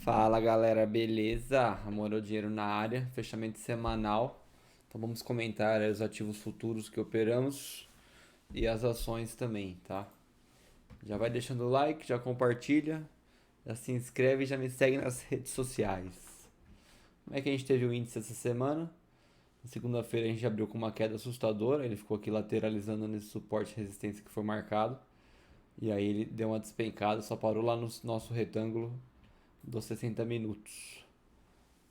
Fala galera, beleza? Amor ao dinheiro na área, fechamento semanal. Então vamos comentar os ativos futuros que operamos e as ações também, tá? Já vai deixando o like, já compartilha, já se inscreve e já me segue nas redes sociais. Como é que a gente teve o índice essa semana? Na segunda-feira a gente abriu com uma queda assustadora, ele ficou aqui lateralizando nesse suporte e resistência que foi marcado. E aí ele deu uma despencada, só parou lá no nosso retângulo dos 60 minutos.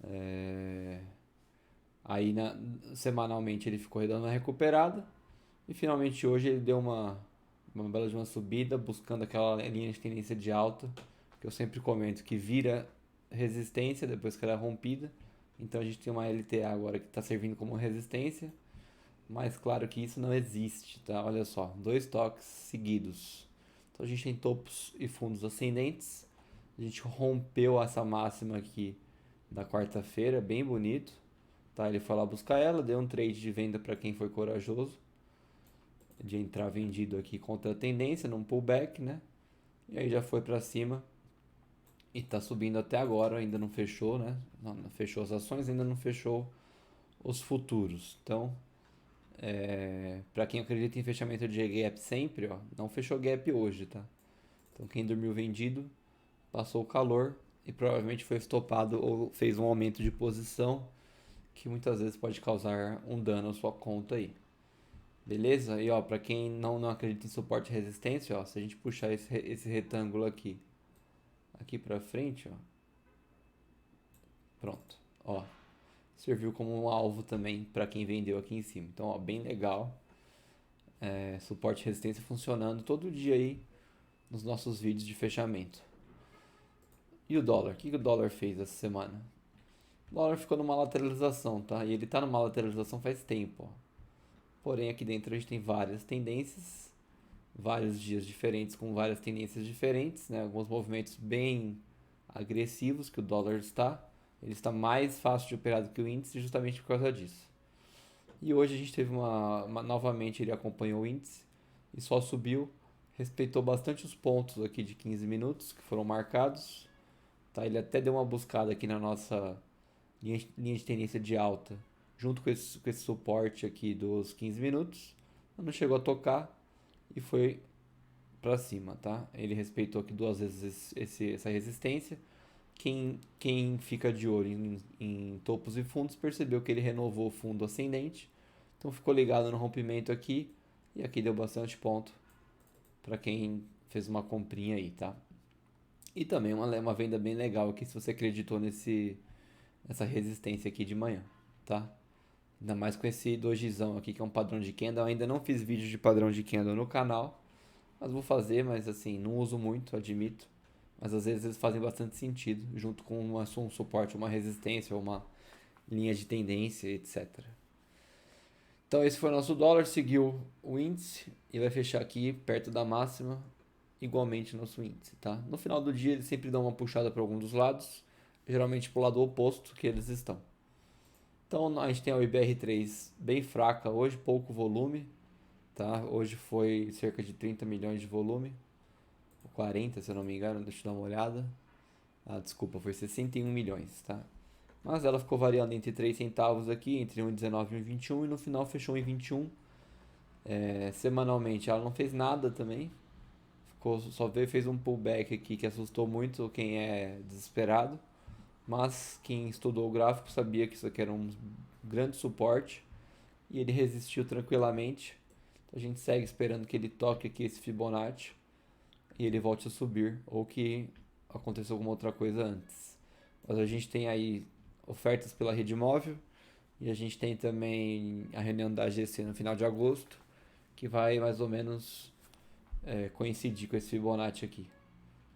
É... Semanalmente ele ficou dando uma recuperada e finalmente hoje ele deu uma bela de uma subida, buscando aquela linha de tendência de alta que eu sempre comento que vira resistência depois que ela é rompida. Então a gente tem uma LTA agora que está servindo como resistência, mas claro que isso não existe, tá? Olha só, dois toques seguidos. Então a gente tem topos e fundos ascendentes. A gente rompeu essa máxima aqui da quarta-feira, bem bonito. Tá, ele foi lá buscar ela, deu um trade de venda para quem foi corajoso, de entrar vendido aqui contra a tendência, num pullback, né? E aí já foi para cima e tá subindo até agora, ainda não fechou, né? Não fechou as ações, ainda não fechou os futuros. Então, para quem acredita em fechamento de gap sempre, ó, não fechou gap hoje, tá? Então quem dormiu vendido passou o calor e provavelmente foi estopado ou fez um aumento de posição que muitas vezes pode causar um dano à sua conta aí. Beleza? E ó, para quem não acredita em suporte e resistência, ó, se a gente puxar esse retângulo aqui para frente, ó, pronto, ó, serviu como um alvo também para quem vendeu aqui em cima. Então, ó, bem legal. Suporte e resistência funcionando todo dia aí nos nossos vídeos de fechamento. E o dólar? O que o dólar fez essa semana? O dólar ficou numa lateralização, tá? E ele tá numa lateralização faz tempo, ó. Porém, aqui dentro a gente tem várias tendências, vários dias diferentes com várias tendências diferentes, né? Alguns movimentos bem agressivos que o dólar está. Ele está mais fácil de operar do que o índice justamente por causa disso. E hoje a gente teve novamente ele acompanhou o índice e só subiu, respeitou bastante os pontos aqui de 15 minutos que foram marcados. Tá? Ele até deu uma buscada aqui na nossa linha de tendência de alta, junto com esse suporte aqui dos 15 minutos. Não chegou a tocar e foi para cima, tá? Ele respeitou aqui duas vezes essa resistência. Quem fica de olho em topos e fundos percebeu que ele renovou o fundo ascendente. Então ficou ligado no rompimento aqui e aqui deu bastante ponto para quem fez uma comprinha aí, tá? E também uma venda bem legal aqui se você acreditou nessa resistência aqui de manhã, tá? Ainda mais com esse dojizão aqui que é um padrão de candle. Eu ainda não fiz vídeo de padrão de candle no canal, mas vou fazer, mas assim, não uso muito, admito. Mas às vezes eles fazem bastante sentido, junto com um suporte, uma resistência, uma linha de tendência, etc. Então esse foi o nosso dólar, seguiu o índice e vai fechar aqui perto da máxima, igualmente nosso índice, tá? No final do dia ele sempre dá uma puxada para algum dos lados, geralmente para o lado oposto que eles estão. Então a gente tem a IBR3 bem fraca hoje, pouco volume, tá? Hoje foi cerca de 30 milhões de volume, 40 se eu não me engano, deixa eu dar uma olhada. Ah, desculpa, foi 61 milhões, tá? Mas ela ficou variando entre 3 centavos aqui, entre 1,19 e 1,21 e no final fechou em 21. Semanalmente ela não fez nada também, só fez um pullback aqui que assustou muito quem é desesperado. Mas quem estudou o gráfico sabia que isso aqui era um grande suporte e ele resistiu tranquilamente. Então a gente segue esperando que ele toque aqui esse Fibonacci e ele volte a subir ou que aconteça alguma outra coisa antes. Mas a gente tem aí ofertas pela rede móvel e a gente tem também a reunião da AGC no final de agosto que vai mais ou menos coincidir com esse Fibonacci aqui.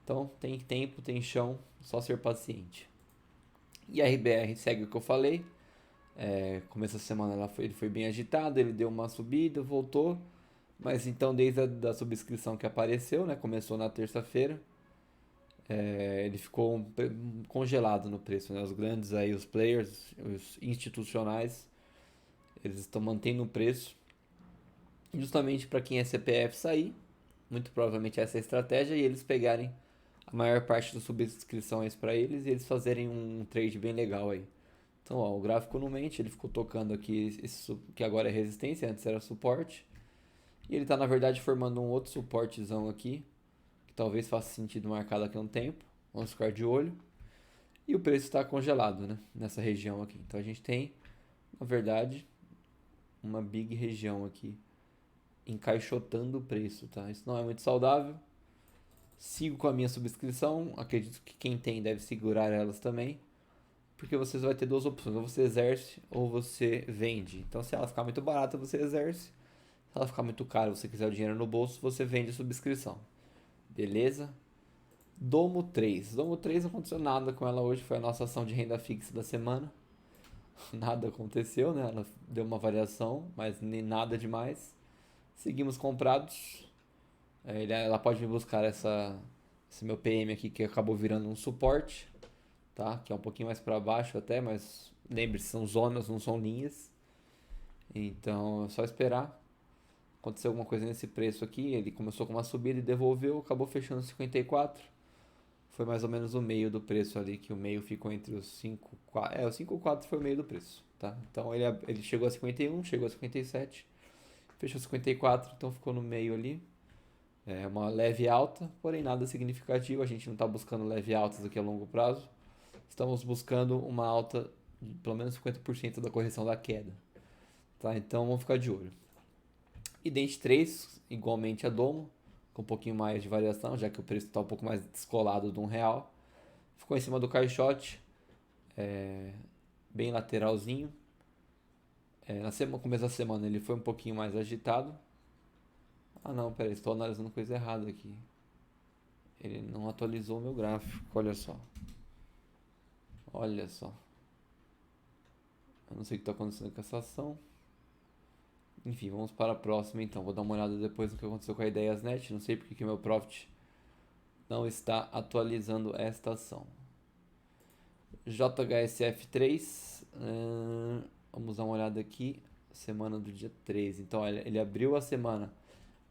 Então tem tempo, tem chão, só ser paciente. E a RBR segue o que eu falei. Começo da semana ele foi bem agitado, ele deu uma subida, voltou. Mas então desde a da subscrição que apareceu, né, começou na terça-feira, ele ficou congelado no preço. Né? Os grandes aí, os players, os institucionais, eles estão mantendo o preço justamente para quem é CPF sair. Muito provavelmente essa é a estratégia e eles pegarem a maior parte das subscrições para eles e eles fazerem um trade bem legal aí. Então, ó, o gráfico não mente, ele ficou tocando aqui, que agora é resistência, antes era suporte. E ele está, na verdade, formando um outro suportezão aqui, que talvez faça sentido marcar daqui a um tempo. Vamos ficar de olho. E o preço está congelado, né? Nessa região aqui. Então a gente tem, na verdade, uma big região aqui encaixotando o preço, tá? Isso não é muito saudável. Sigo com a minha subscrição. Acredito que quem tem deve segurar elas também. Porque você vai ter duas opções. Ou você exerce ou você vende. Então se ela ficar muito barata, você exerce. Se ela ficar muito cara e você quiser o dinheiro no bolso, você vende a subscrição. Beleza? Domo 3. Domo 3 não aconteceu nada com ela hoje. Foi a nossa ação de renda fixa da semana. Nada aconteceu, né? Ela deu uma variação, mas nem nada demais. Seguimos comprados. Ela pode me buscar esse meu PM aqui que acabou virando um suporte, tá? Que é um pouquinho mais para baixo até, mas lembre-se, são zonas, não são linhas. Então é só esperar. Aconteceu alguma coisa nesse preço aqui. Ele começou com uma subida e devolveu, acabou fechando 54. Foi mais ou menos o meio do preço ali, que o meio ficou entre os 5,4. O 5,4 foi o meio do preço, tá? Então ele chegou a 51, chegou a 57, fechou 54, então ficou no meio ali. É uma leve alta, porém nada significativo. A gente não está buscando leve altas aqui a longo prazo. Estamos buscando uma alta de pelo menos 50% da correção da queda, tá? Então vamos ficar de olho. E Dente 3, igualmente a Domo, com um pouquinho mais de variação, já que o preço está um pouco mais descolado de R$ 1. Ficou em cima do caixote, bem lateralzinho. No começo da semana ele foi um pouquinho mais agitado. Ah não, peraí, estou analisando coisa errada aqui. Ele não atualizou o meu gráfico, olha só. Olha só. Eu não sei o que está acontecendo com essa ação. Enfim, vamos para a próxima então. Vou dar uma olhada depois no que aconteceu com a Ideiasnet. Não sei porque que o meu Profit não está atualizando esta ação. JHSF3. Vamos dar uma olhada aqui. Semana do dia 13. Então ele abriu a semana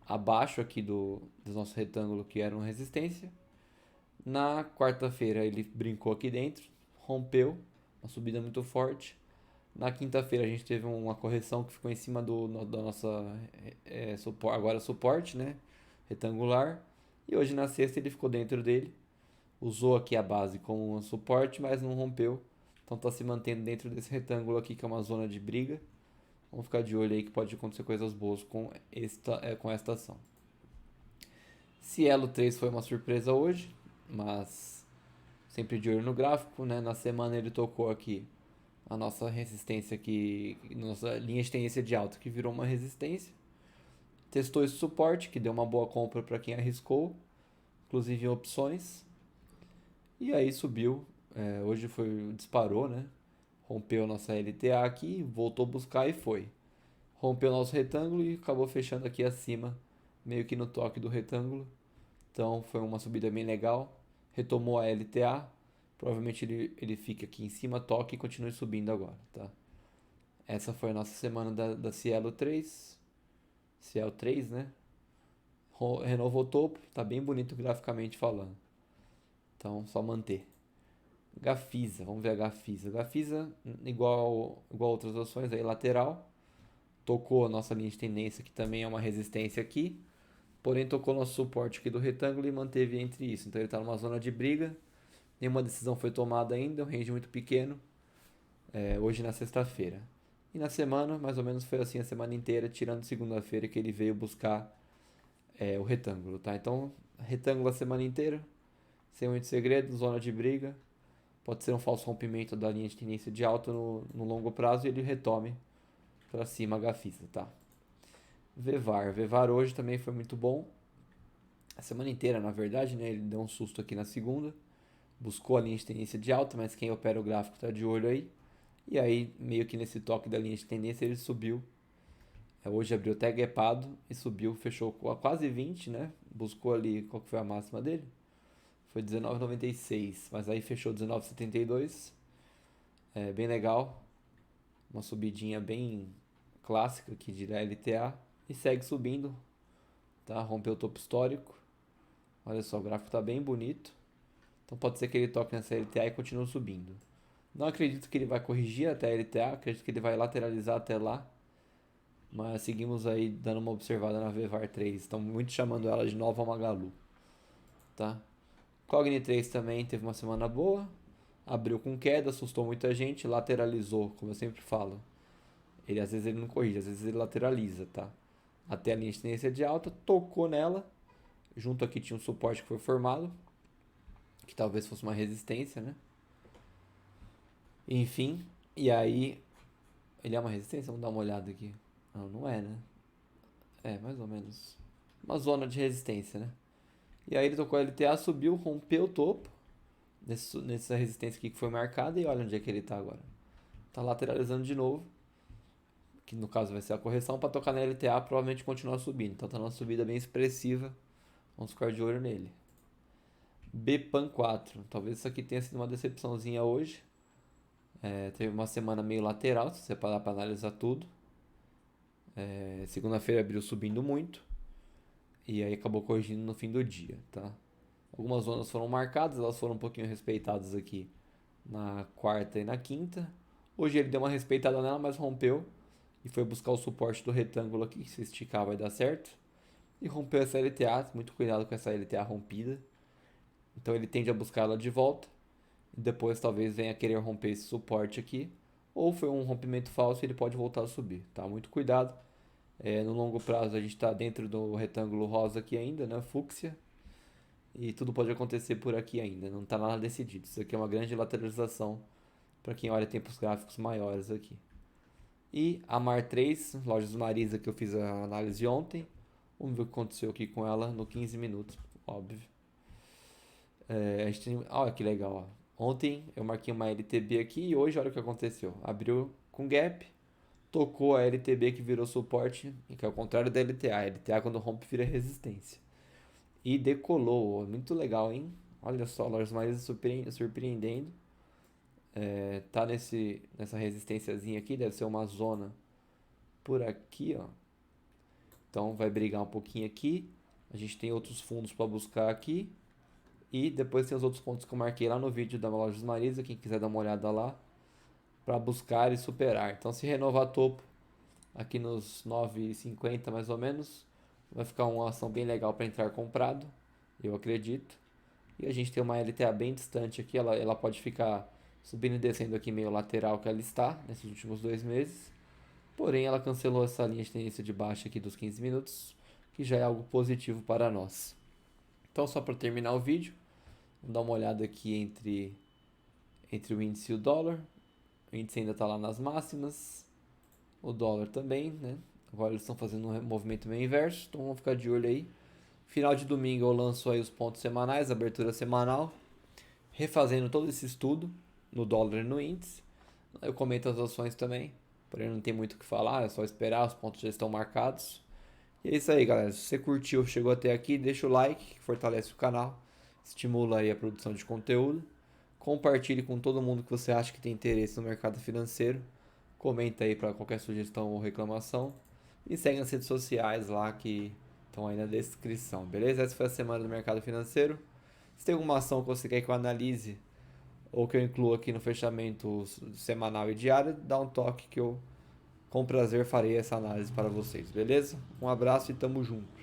abaixo aqui do nosso retângulo que era uma resistência. Na quarta-feira ele brincou aqui dentro. Rompeu. Uma subida muito forte. Na quinta-feira a gente teve uma correção que ficou em cima da nossa agora suporte, né? Retangular. E hoje na sexta ele ficou dentro dele. Usou aqui a base como um suporte, mas não rompeu. Então está se mantendo dentro desse retângulo aqui que é uma zona de briga. Vamos ficar de olho aí que pode acontecer coisas boas com esta ação. Cielo 3 foi uma surpresa hoje, mas sempre de olho no gráfico, né? Na semana ele tocou aqui a nossa resistência aqui, nossa linha de tendência de alta que virou uma resistência. Testou esse suporte, que deu uma boa compra para quem arriscou, inclusive em opções. E aí subiu, hoje disparou, né? Rompeu nossa LTA aqui, voltou a buscar e foi. Rompeu nosso retângulo e acabou fechando aqui acima, meio que no toque do retângulo. Então foi uma subida bem legal. Retomou a LTA. Provavelmente ele fica aqui em cima, toque e continue subindo agora, tá? Essa foi a nossa semana da Cielo 3. Cielo 3, né? Renovou o topo, tá bem bonito graficamente falando. Então, só manter. Gafisa, vamos ver a Gafisa. Gafisa, igual outras ações aí, lateral. Tocou a nossa linha de tendência, que também é uma resistência aqui. Porém, tocou nosso suporte aqui do retângulo e manteve entre isso. Então, ele está numa zona de briga. Nenhuma decisão foi tomada ainda, um range muito pequeno. Hoje na sexta-feira. E na semana, mais ou menos foi assim a semana inteira, tirando segunda-feira que ele veio buscar o retângulo, tá? Então, retângulo a semana inteira, sem muito segredo, zona de briga. Pode ser um falso rompimento da linha de tendência de alta no longo prazo e ele retome para cima a Gafisa, tá? Vevar hoje também foi muito bom. A semana inteira, na verdade, né? Ele deu um susto aqui na segunda. Buscou a linha de tendência de alta, mas quem opera o gráfico tá de olho aí. E aí, meio que nesse toque da linha de tendência, ele subiu. Hoje abriu até gapado e subiu, fechou a quase 20, né? Buscou ali, qual que foi a máxima dele? Foi 19,96, mas aí fechou 19,72. Bem legal. Uma subidinha bem clássica aqui de LTA. E segue subindo, tá? Rompeu o topo histórico. Olha só, o gráfico tá bem bonito. Então pode ser que ele toque nessa LTA e continue subindo. Não acredito que ele vai corrigir até a LTA, acredito que ele vai lateralizar até lá. Mas seguimos aí dando uma observada na VVAR 3. Estão muito chamando ela de Nova Magalu. Tá? Cogni 3 também teve uma semana boa. Abriu com queda, assustou muita gente, lateralizou, como eu sempre falo. Ele às vezes ele não corrige, às vezes ele lateraliza, tá? Até a linha de tendência de alta, tocou nela. Junto aqui tinha um suporte que foi formado, que talvez fosse uma resistência, né? Enfim, e aí ele é uma resistência? Vamos dar uma olhada aqui. Não, não é, né? É, mais ou menos. Uma zona de resistência, né? E aí ele tocou a LTA, subiu, rompeu o topo. Nessa resistência aqui que foi marcada. E olha onde é que ele tá agora. Tá lateralizando de novo. Que no caso vai ser a correção. Para tocar na LTA, provavelmente continuar subindo. Então tá numa subida bem expressiva. Vamos ficar de olho nele. BPAN 4. Talvez isso aqui tenha sido uma decepçãozinha hoje. Teve uma semana meio lateral, se você parar para analisar tudo. Segunda-feira abriu subindo muito. E aí acabou corrigindo no fim do dia, tá? Algumas zonas foram marcadas, elas foram um pouquinho respeitadas aqui na quarta e na quinta. Hoje ele deu uma respeitada nela, mas rompeu. E foi buscar o suporte do retângulo aqui, que se esticar vai dar certo. E rompeu essa LTA, muito cuidado com essa LTA rompida. Então ele tende a buscar ela de volta. E depois talvez venha querer romper esse suporte aqui. Ou foi um rompimento falso e ele pode voltar a subir, tá? Muito cuidado. No longo prazo a gente está dentro do retângulo rosa aqui ainda, né? Fúcsia. E tudo pode acontecer por aqui ainda, não está nada decidido. Isso aqui é uma grande lateralização para quem olha tempos gráficos maiores aqui. E a Mar 3, Lojas Marisa, que eu fiz a análise ontem. Vamos ver o que aconteceu aqui com ela no 15 minutos, óbvio. A gente tem... Olha que legal, ó. Ontem eu marquei uma LTB aqui e hoje olha o que aconteceu. Abriu com gap, tocou a LTB que virou suporte, que é o contrário da LTA. A LTA quando rompe vira resistência. E decolou, muito legal, hein? Olha só, Lojas Marisa surpreendendo. Tá nessa resistênciazinha aqui, deve ser uma zona por aqui, ó. Então vai brigar um pouquinho aqui. A gente tem outros fundos para buscar aqui. E depois tem os outros pontos que eu marquei lá no vídeo da Lojas Marisa, quem quiser dar uma olhada lá, para buscar e superar. Então se renovar topo aqui nos 9,50 mais ou menos, vai ficar uma ação bem legal para entrar comprado, eu acredito. E a gente tem uma LTA bem distante aqui, ela pode ficar subindo e descendo aqui meio lateral que ela está nesses últimos 2 meses. Porém, ela cancelou essa linha de tendência de baixa aqui dos 15 minutos, que já é algo positivo para nós. Então, só para terminar o vídeo, vamos dar uma olhada aqui entre o índice e o dólar. O índice ainda está lá nas máximas, o dólar também, né? Agora eles estão fazendo um movimento meio inverso, então vamos ficar de olho aí. Final de domingo eu lanço aí os pontos semanais, abertura semanal, refazendo todo esse estudo no dólar e no índice. Eu comento as ações também, porém não tem muito o que falar, é só esperar, os pontos já estão marcados. E é isso aí, galera. Se você curtiu, chegou até aqui, deixa o like, que fortalece o canal, estimula aí a produção de conteúdo. Compartilhe com todo mundo que você acha que tem interesse no mercado financeiro. Comenta aí para qualquer sugestão ou reclamação. E segue nas redes sociais lá que estão aí na descrição, beleza? Essa foi a semana do mercado financeiro. Se tem alguma ação que você quer que eu analise ou que eu inclua aqui no fechamento semanal e diário, dá um toque que eu com prazer farei essa análise para vocês, beleza? Um abraço e tamo junto.